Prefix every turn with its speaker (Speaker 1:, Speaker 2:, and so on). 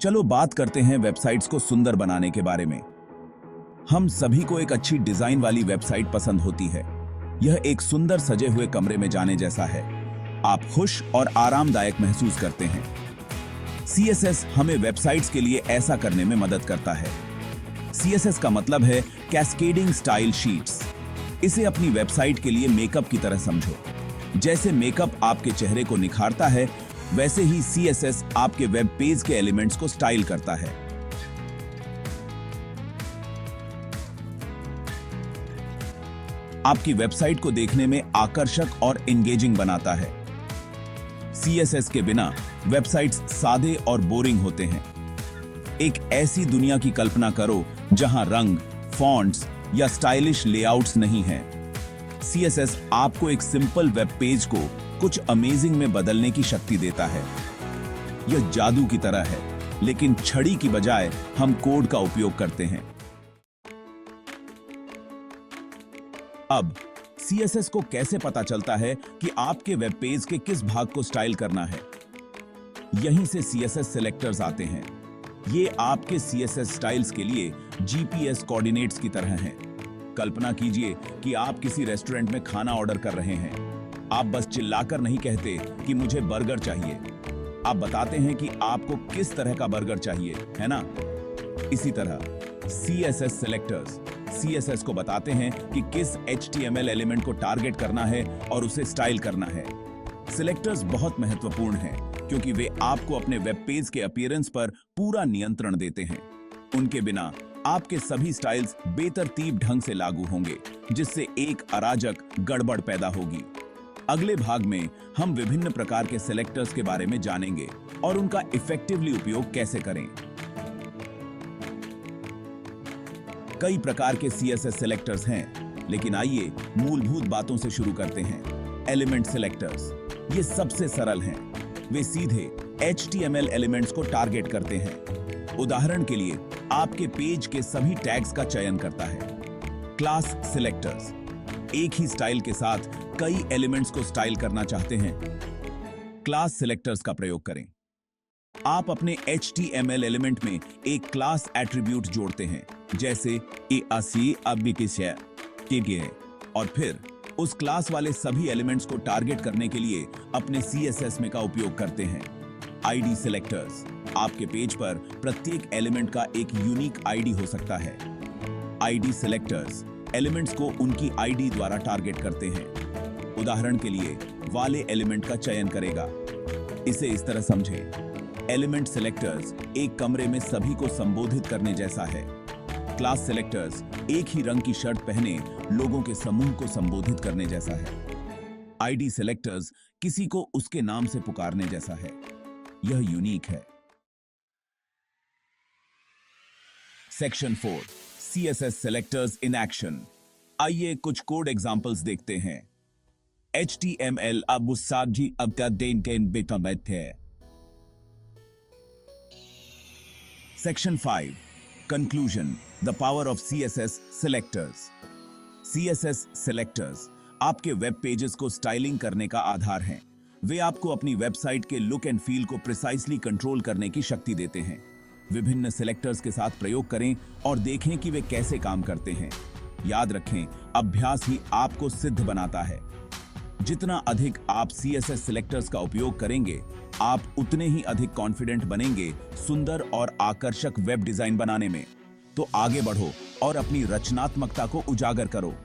Speaker 1: चलो बात करते हैं वेबसाइट्स को सुंदर बनाने के बारे में। हम सभी को एक अच्छी डिजाइन वाली वेबसाइट पसंद होती है। यह एक सुंदर सजे हुए कमरे में जाने जैसा है। आप खुश और आरामदायक महसूस करते हैं। CSS हमें वेबसाइट्स के लिए ऐसा करने में मदद करता है। CSS का मतलब है कैस्केडिंग स्टाइल शीट्स। इसे अपनी वेबसाइट के लिए मेकअप की तरह समझो। जैसे मेकअप आपके चेहरे को निखारता है, वैसे ही CSS आपके वेब पेज के एलिमेंट्स को स्टाइल करता है। आपकी वेबसाइट को देखने में आकर्षक और एंगेजिंग बनाता है। CSS के बिना वेबसाइट्स सादे और बोरिंग होते हैं। एक ऐसी दुनिया की कल्पना करो जहां रंग, फॉन्ट्स या स्टाइलिश लेआउट्स नहीं हैं। CSS आपको एक सिंपल वेब पेज को कुछ अमेजिंग में बदलने की शक्ति देता है। यह जादू की तरह है, लेकिन छड़ी की बजाय हम कोड का उपयोग करते हैं। अब CSS को कैसे पता चलता है कि आपके वेब पेज के किस भाग को स्टाइल करना है? यहीं से CSS सिलेक्टर्स आते हैं। ये आपके CSS स्टाइल्स के लिए GPS कोऑर्डिनेट्स की तरह हैं। कल्पना कीजिए कि आप किसी रेस्टोरेंट में खाना ऑर्डर कर रहे हैं। आप बस चिल्लाकर नहीं कहते कि मुझे बर्गर चाहिए। आप बताते हैं कि आपको किस तरह का बर्गर चाहिए, है ना? इसी तरह CSS सिलेक्टर्स CSS को बताते हैं कि किस HTML एलिमेंट को टारगेट करना है और उसे स्टाइल करना है। सिलेक्टर्स बहुत महत्वपूर्ण हैं क्योंकि वे आपको अपने वेब पेज के अपीयरेंस पर पूरा नियंत्रण देते हैं। उनके बिना आपके सभी स्टाइल्स बेतरतीब ढंग से लागू होंगे, जिससे एक अराजक गड़बड़ पैदा होगी। अगले भाग में हम विभिन्न प्रकार के सिलेक्टर्स के बारे में जानेंगे और उनका इफेक्टिवली उपयोग कैसे करें। कई प्रकार के CSS सिलेक्टर्स हैं, लेकिन आइए मूलभूत बातों से शुरू करते हैं। एलिमेंट सिलेक्टर्स ये सबसे सरल हैं। वे सीधे HTML एलिमेंट्स को टारगेट करते हैं। उदाहरण के लिए आपके पेज के सभी टैग्स का चयन करता है। क्लास सिलेक्टर्स एक ही स्टाइल के साथ कई एलिमेंट्स को स्टाइल करना चाहते हैं। क्लास सिलेक्टर्स का प्रयोग करें। आप अपने HTML एलिमेंट में एक क्लास एट्रीब्यूट जोड़ते हैं, जैसे और फिर उस क्लास वाले सभी एलिमेंट्स को टारगेट करने के लिए अपने CSS में का उपयोग करते हैं। ID सिलेक्टर्स आपके पेज पर प्रत्येक एलिमेंट का एक यूनिक ID हो सकता है। ID सिलेक्टर्स एलिमेंट्स को उनकी ID द्वारा टारगेट करते हैं। उदाहरण के लिए वाले एलिमेंट का चयन करेगा। इसे इस तरह समझें। एलिमेंट सिलेक्टर्स एक कमरे में सभी को संबोधित करने जैसा है। क्लास सिलेक्टर्स एक ही रंग की शर्ट पहने लोगों के समूह को संबोधित करने जैसा है। ID सिलेक्टर्स किसी को उसके नाम से पुकारने जैसा है। यह यूनिक है। Section 4 CSS selectors in action. आइए कुछ कोड एग्जांपल्स देखते हैं। HTML अब साझी है। Section 5 Conclusion The power of CSS selectors। CSS selectors आपके वेब पेजेस को स्टाइलिंग करने का आधार हैं। वे आपको अपनी वेबसाइट के लुक एंड फील को प्रिसाइसली कंट्रोल करने की शक्ति देते हैं। विभिन्न सिलेक्टर्स के साथ प्रयोग करें और देखें कि वे कैसे काम करते हैं। याद रखें, अभ्यास ही आपको सिद्ध बनाता है। जितना अधिक आप CSS सिलेक्टर्स का उपयोग करेंगे, आप उतने ही अधिक कॉन्फिडेंट बनेंगे सुंदर और आकर्षक वेब डिजाइन बनाने में। तो आगे बढ़ो और अपनी रचनात्मकता को उजागर करो।